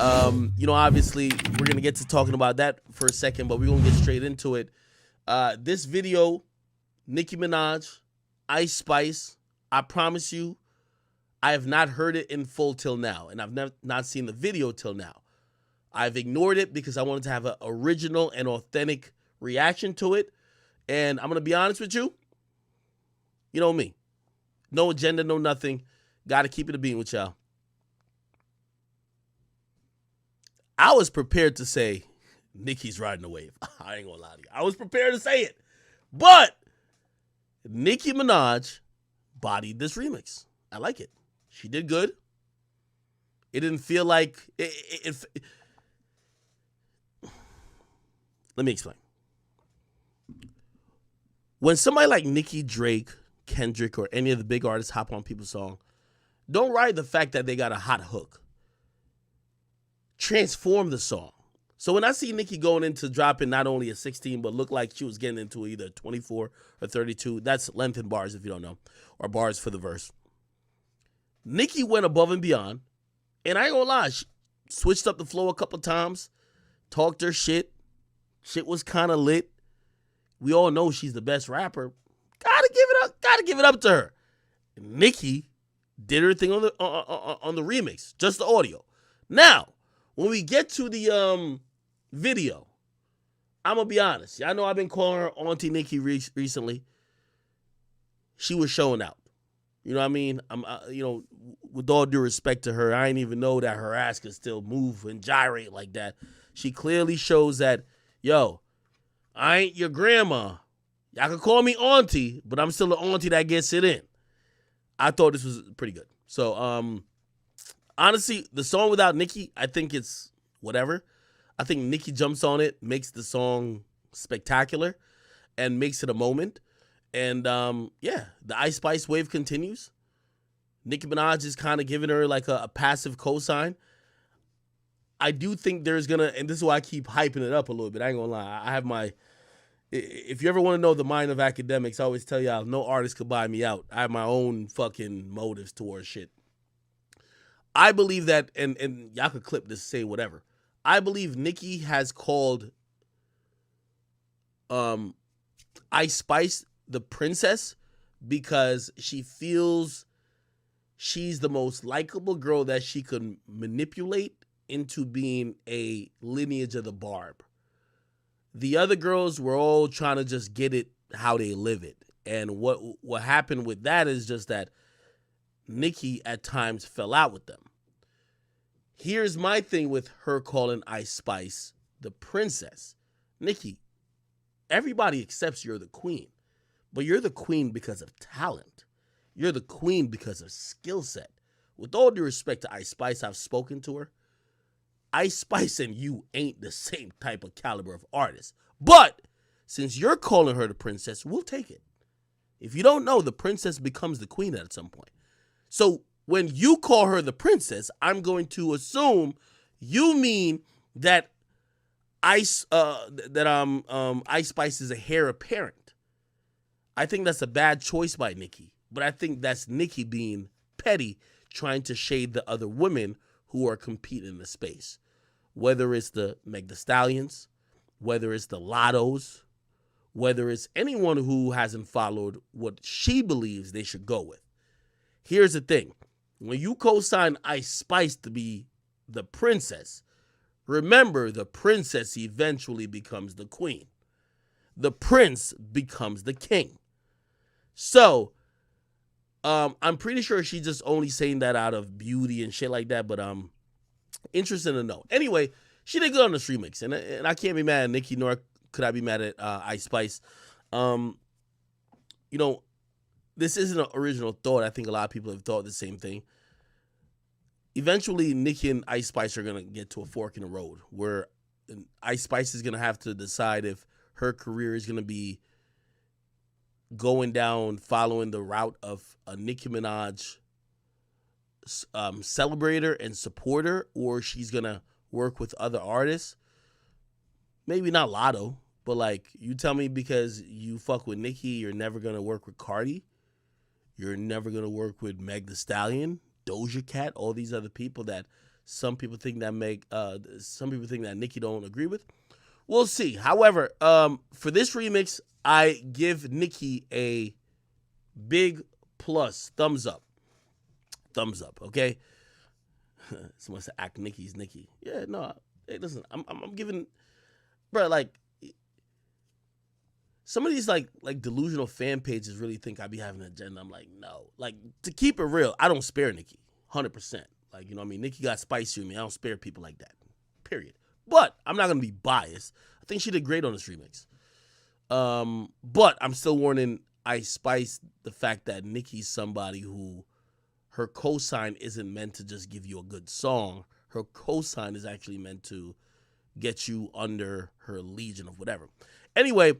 Obviously, we're going to get to talking about that for a second, but we're going to get straight into it. This video, Nicki Minaj, Ice Spice, I promise you, I have not heard it in full till now, and I've not seen the video till now. I've ignored it because I wanted to have an original and authentic reaction to it, and I'm going to be honest with you. You know me. No agenda, no nothing. Got to keep it a bean with y'all. I was prepared to say, Nicki's riding the wave. I ain't gonna lie to you. I was prepared to say it. But Nicki Minaj bodied this remix. I like it. She did good. It didn't feel like... Let me explain. When somebody like Nicki, Drake, Kendrick, or any of the big artists hop on people's song, don't ride the fact that they got a hot hook. Transform the song. So when I see Nicki going into dropping not only a 16, but look like she was getting into either 24 or 32, that's length in bars if you don't know, or bars for the verse. Nicki went above and beyond, and I ain't gonna lie, she switched up the flow a couple times, talked her shit. Shit was kind of lit. We all know she's the best rapper. Gotta give it up to her. Nicki did her thing on the remix, just the audio. Now, when we get to the video, I'm gonna be honest. I know I've been calling her Auntie Nicki recently. She was showing out. You know what I mean? With all due respect to her, I didn't even know that her ass could still move and gyrate like that. She clearly shows that, yo, I ain't your grandma. Y'all can call me auntie, but I'm still an auntie that gets it in. I thought this was pretty good. So, honestly, the song without Nicki, I think it's whatever. I think Nicki jumps on it, makes the song spectacular, and makes it a moment. And, the Ice Spice wave continues. Nicki Minaj is kind of giving her like a passive cosign. I do think there's gonna, and this is why I keep hyping it up a little bit. I ain't gonna lie. I have my, if you ever want to know the mind of Akademiks, I always tell y'all no artist could buy me out. I have my own fucking motives towards shit. I believe that, and y'all could clip this, say whatever. I believe Nicki has called Ice Spice the princess because she feels she's the most likable girl that she could manipulate into being a lineage of the Barb. The other girls were all trying to just get it how they live it. And what happened with that is just that Nicki at times fell out with them. Here's my thing with her calling Ice Spice the princess. Nicki, everybody accepts you're the queen, but you're the queen because of talent. You're the queen because of skill set. With all due respect to Ice Spice, I've spoken to her. Ice Spice and you ain't the same type of caliber of artist. But since you're calling her the princess, we'll take it. If you don't know, the princess becomes the queen at some point. So when you call her the princess, I'm going to assume you mean that Ice Spice is a heir apparent. I think that's a bad choice by Nicki, but I think that's Nicki being petty, trying to shade the other women who are competing in the space. Whether it's the Meg Thee Stallions, whether it's the Lottos, whether it's anyone who hasn't followed what she believes they should go with. Here's the thing. When you co-sign Ice Spice to be the princess, remember the princess eventually becomes the queen. The prince becomes the king. So, I'm pretty sure she's just only saying that out of beauty and shit like that, but interesting to know. Anyway, she did good on this remix, and I can't be mad at Nicki, nor could I be mad at Ice Spice. This isn't an original thought. I think a lot of people have thought the same thing. Eventually, Nicki and Ice Spice are going to get to a fork in the road where Ice Spice is going to have to decide if her career is going to be going down following the route of a Nicki Minaj celebrator and supporter, or she's going to work with other artists. Maybe not Lotto, but like, you tell me because you fuck with Nicki, you're never going to work with Cardi. You're never going to work with Meg Thee Stallion, Doja Cat, all these other people that Some people think that Nicki don't agree with. We'll see. However, for this remix, I give Nicki a big plus, thumbs up. Thumbs up, okay? Someone said act Nicki's Nicki. Yeah, no. Hey, listen, I'm giving, bro, like, some of these like delusional fan pages really think I be having an agenda. I'm like, no. Like, to keep it real, I don't spare Nicki, 100%. Like, you know what I mean? Nicki got spicy with me. I don't spare people like that, period. But I'm not going to be biased. I think she did great on this remix. But I'm still warning Ice Spice the fact that Nicki's somebody who her cosign isn't meant to just give you a good song. Her cosign is actually meant to get you under her legion of whatever. Anyway,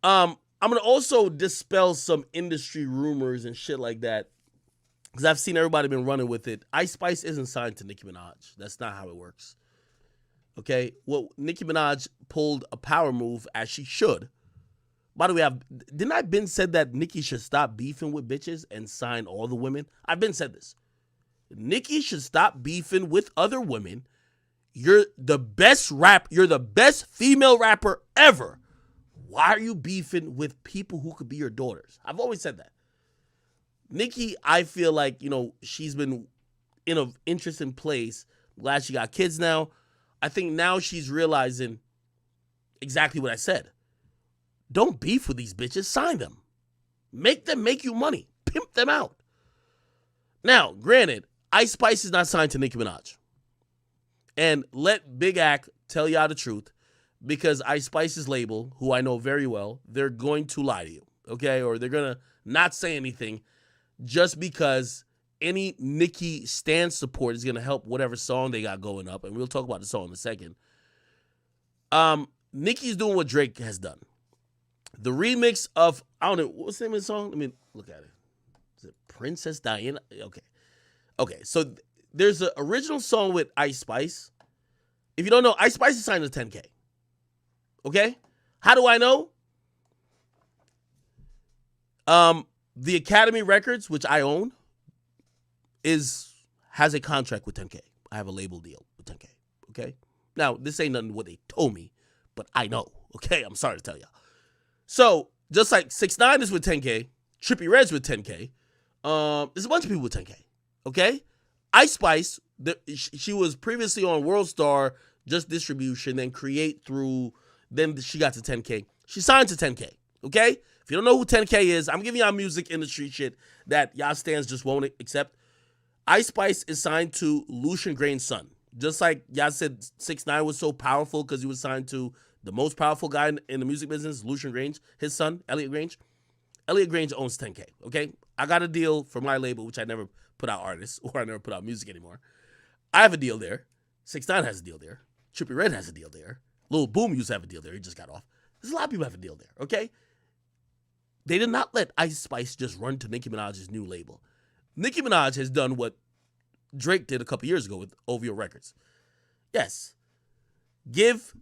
I'm going to also dispel some industry rumors and shit like that, because I've seen everybody been running with it. Ice Spice isn't signed to Nicki Minaj. That's not how it works. Okay? Well, Nicki Minaj pulled a power move, as she should. By the way, didn't I been said that Nicki should stop beefing with bitches and sign all the women? I've been said this. Nicki should stop beefing with other women. You're the best you're the best female rapper ever. Why are you beefing with people who could be your daughters? I've always said that. Nicki, I feel like, you know, she's been in an interesting place. Glad she got kids now. I think now she's realizing exactly what I said. Don't beef with these bitches. Sign them. Make them make you money. Pimp them out. Now, granted, Ice Spice is not signed to Nicki Minaj. And let Big Act tell y'all the truth, because Ice Spice's label, who I know very well, they're going to lie to you, okay? Or they're going to not say anything just because any Nicki stan support is going to help whatever song they got going up. And we'll talk about the song in a second. Nicki's doing what Drake has done. The remix of, I don't know, what's the name of the song? Let me look at it. Is it Princess Diana? Okay, so there's an original song with Ice Spice. If you don't know, Ice Spice is signed to 10K. Okay? How do I know? The Academy Records, which I own, has a contract with 10K. I have a label deal with 10K. Okay? Now, this ain't nothing what they told me, but I know. Okay? I'm sorry to tell y'all. So, just like 6ix9ine is with 10K, Trippie Redd's with 10K, there's a bunch of people with 10K. Okay? Ice Spice, she was previously on World Star, just distribution, then Create through, then she got to 10K. She signed to 10K. Okay? If you don't know who 10K is, I'm giving y'all music industry shit that y'all stands just won't accept. Ice Spice is signed to Lucian Grain's son. Just like y'all said 6ix9ine was so powerful because he was signed to the most powerful guy in the music business, Lucian Grange, his son, Elliot Grange. Elliot Grange owns 10K, okay? I got a deal for my label, which I never put out artists, or I never put out music anymore. I have a deal there. 6ix9ine has a deal there. Trippie Redd has a deal there. Lil Boom used to have a deal there. He just got off. There's a lot of people have a deal there, okay? They did not let Ice Spice just run to Nicki Minaj's new label. Nicki Minaj has done what Drake did a couple years ago with OVO Records. Yes. Give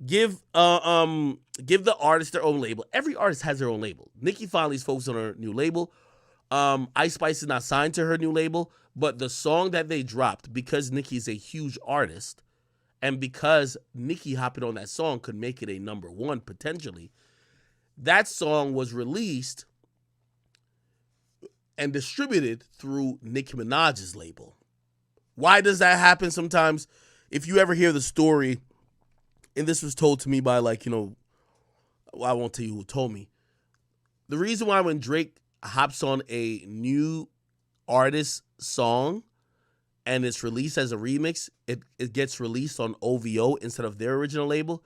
the artist their own label. Every artist has their own label. Nicki finally is focused on her new label. Ice Spice is not signed to her new label, but the song that they dropped, because Nicki is a huge artist, and because Nicki hopping on that song could make it a number one potentially, that song was released and distributed through Nicki Minaj's label. Why does that happen sometimes? If you ever hear the story, and this was told to me by, like, you know, well, I won't tell you who told me. The reason why when Drake hops on a new artist song and it's released as a remix, it gets released on OVO instead of their original label.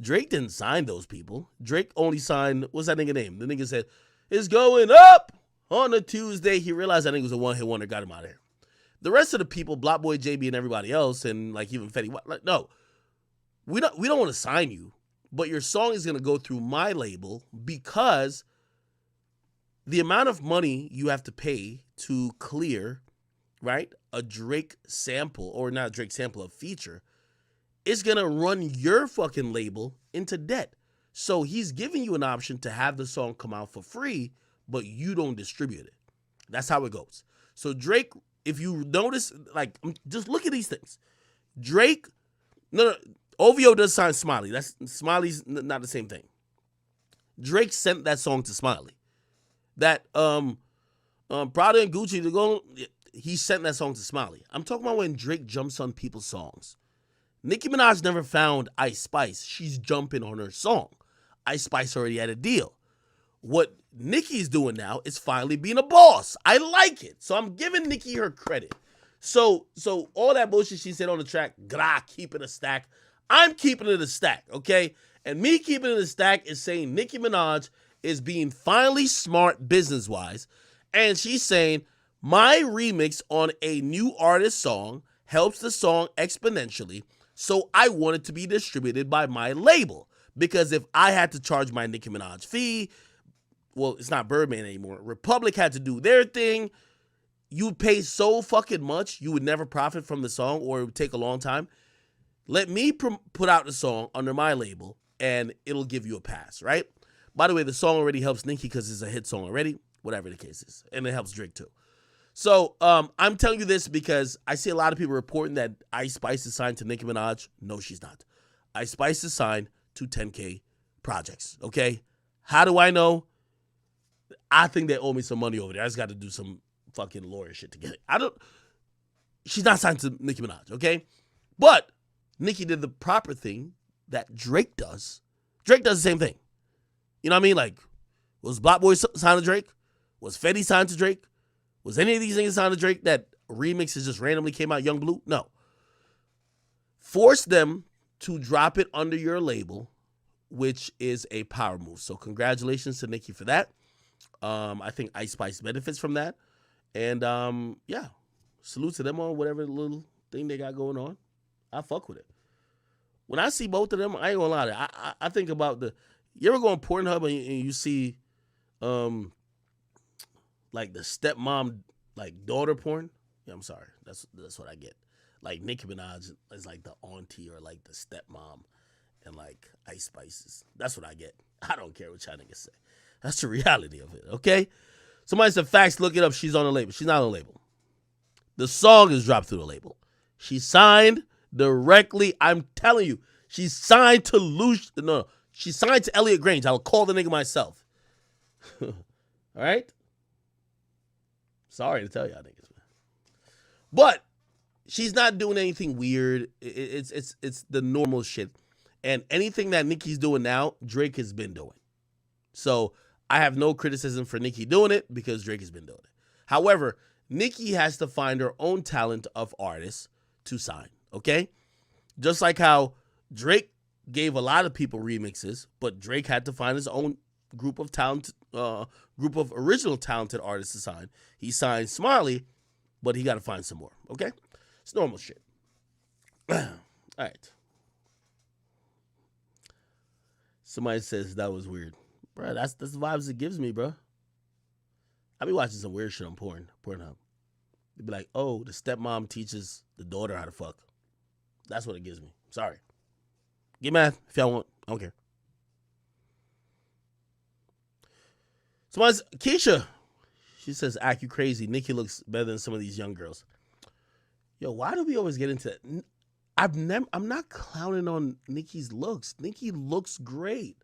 Drake didn't sign those people. Drake only signed, what's that nigga name? The nigga said, it's going up on a Tuesday. He realized that nigga was a one-hit wonder, got him out of here. The rest of the people, Block Boy, JB, and everybody else, and like even Fetty, like, no, we don't want to sign you, but your song is going to go through my label because the amount of money you have to pay to clear, right, a Drake sample, or not a Drake sample, a feature, is going to run your fucking label into debt. So he's giving you an option to have the song come out for free, but you don't distribute it. That's how it goes. So Drake if you notice, like, just look at these things. Drake, no, OVO does sign Smiley. That's Smiley's not the same thing. Drake sent that song to Smiley. That Prada and Gucci to go. He sent that song to Smiley. I'm talking about when Drake jumps on people's songs. Nicki Minaj never found Ice Spice. She's jumping on her song. Ice Spice already had a deal. What Nicki's doing now is finally being a boss. I like it. So I'm giving Nicki her credit. So all that bullshit she said on the track, keep it a stack. I'm keeping it a stack, okay? And me keeping it a stack is saying Nicki Minaj is being finally smart business-wise. And she's saying, my remix on a new artist song helps the song exponentially. So I want it to be distributed by my label. Because if I had to charge my Nicki Minaj fee, well, it's not Birdman anymore. Republic had to do their thing. You would pay so fucking much, you would never profit from the song, or it would take a long time. Let me put out the song under my label, and it'll give you a pass, right? By the way, the song already helps Nicki because it's a hit song already, whatever the case is. And it helps Drake too. So I'm telling you this because I see a lot of people reporting that Ice Spice is signed to Nicki Minaj. No, she's not. Ice Spice is signed to 10K projects, okay? How do I know? I think they owe me some money over there. I just got to do some fucking lawyer shit to get it. She's not signed to Nicki Minaj, okay? But Nicki did the proper thing that Drake does. Drake does the same thing. You know what I mean? Like, was Black Boy signed to Drake? Was Fetty signed to Drake? Was any of these things signed to Drake that remixes just randomly came out Young Blue? No. Force them to drop it under your label, which is a power move. So congratulations to Nicki for that. I think Ice Spice benefits from that. And yeah, salute to them on whatever little thing they got going on. I fuck with it. When I see both of them, I ain't gonna lie. I think about you ever go on Pornhub and you see like the stepmom, like daughter porn? Yeah, I'm sorry. That's what I get. Like Nicki Minaj is like the auntie or like the stepmom, and like Ice Spices. That's what I get. I don't care what y'all niggas say. That's the reality of it, okay? Somebody said facts, look it up. She's on the label. She's not on the label. The song is dropped through the label. She signed directly. I'm telling you, she signed to she signed to Elliot Grange. I'll call the nigga myself. All right? Sorry to tell y'all niggas, man. But she's not doing anything weird. It's the normal shit. And anything that Nicki's doing now, Drake has been doing. So I have no criticism for Nicki doing it because Drake has been doing it. However, Nicki has to find her own talent of artists to sign, okay? Just like how Drake gave a lot of people remixes, but Drake had to find his own group of original talented artists to sign. He signed Smiley, but he got to find some more, okay? It's normal shit. All right. Somebody says that was weird. Bro, that's the vibes it gives me, bro. I be watching some weird shit on Pornhub. They be like, oh, the stepmom teaches the daughter how to fuck. That's what it gives me. Sorry. Get mad if y'all want. I don't care. Keisha. She says, act you crazy. Nicki looks better than some of these young girls. Yo, why do we always get into that? I'm not clowning on Nicki's looks. Nicki looks great.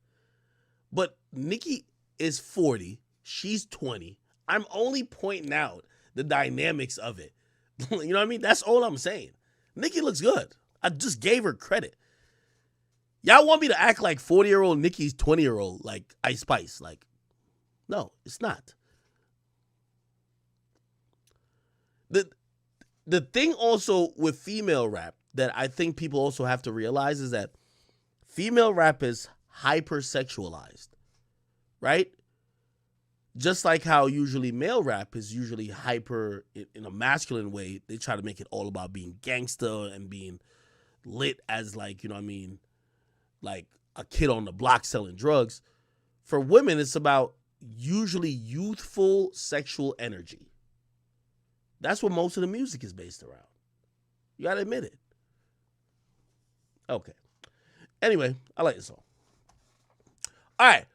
But Nicki is 40. She's 20. I'm only pointing out the dynamics of it. You know what I mean? That's all I'm saying. Nicki looks good. I just gave her credit. Y'all want me to act like 40-year-old Nicki's 20-year-old, like Ice Spice. Like, no, it's not. The thing also with female rap that I think people also have to realize is that female rap is hypersexualized, right? Just like how usually male rap is usually hyper in a masculine way. They try to make it all about being gangster and being lit as like, you know what I mean, like a kid on the block selling drugs. For women, it's about usually youthful sexual energy. That's what most of the music is based around. You gotta admit it. Okay. Anyway, I like this song. All right.